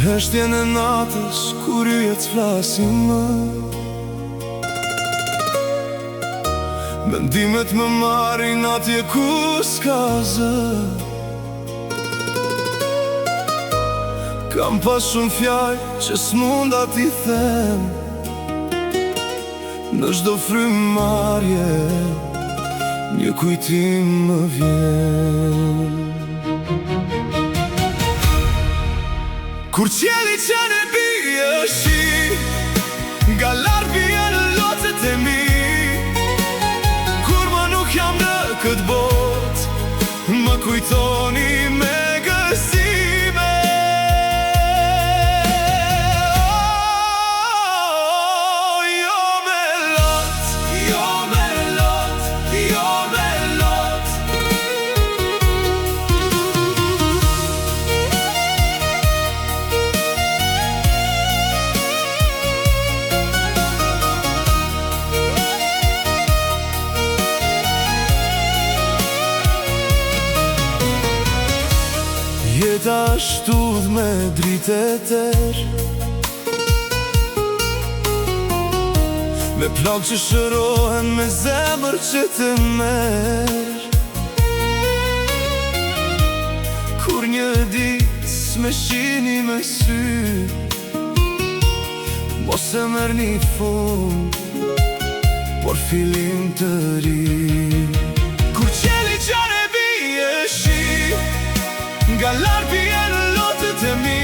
Heshtjen e natës, kur yjet s'flasin më, mendimet më marrin atje ku s'ka zë. Kam pas shumë fjallë që s'munda t'i them, në çdo frymarrje një kujtim më vjen. Kur qielli që ne bie shi, nga lart vjen lotët e mi. Kur më nuk jam në këtë botë, më kujtoni me gëzime. Oh, jo me lot, jo me lot, jo me lot. Jeta ashtudh me dritë e ter, me plak që shërohen, me zemër që të merr. Kur një ditë s'me shihni me sy, mos e merrni fund, por fillim të ri. Kur qielli që ne bie shi, nga lart vjen lotët e mi.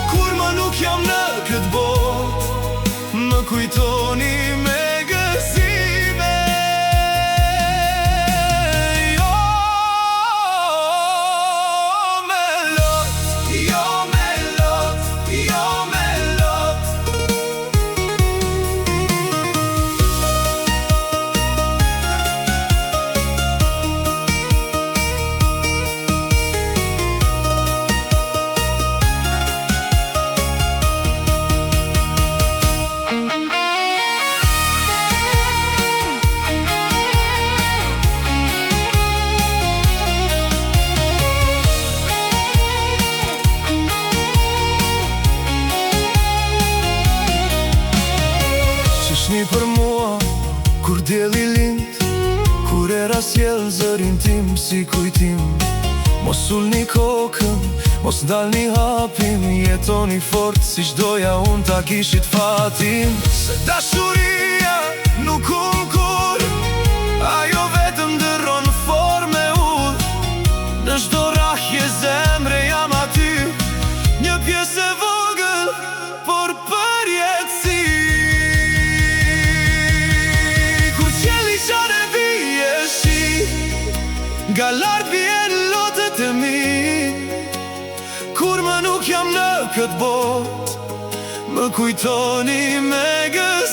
Kur më nuk jam në këtë botë, më kujtoni me gëzime. Jo me lot, jo me lot, jo me lot. Shni për mua, kur dielli lind, kur era sjell zërin tim si kujtim. Mos ulni kokën, mos ndalni hapin, jetoni fort si çdoja unë ta kishit fatin. Se dashuria nuk kur, ajo vetëm dërron forme udh. Në çdo rrahje zemre jam aty, një pjesë e vogël, por për jetësi. Nga lart vjen lotët e mi. Kur më nuk jam në këtë botë, më kujtoni me gëzime.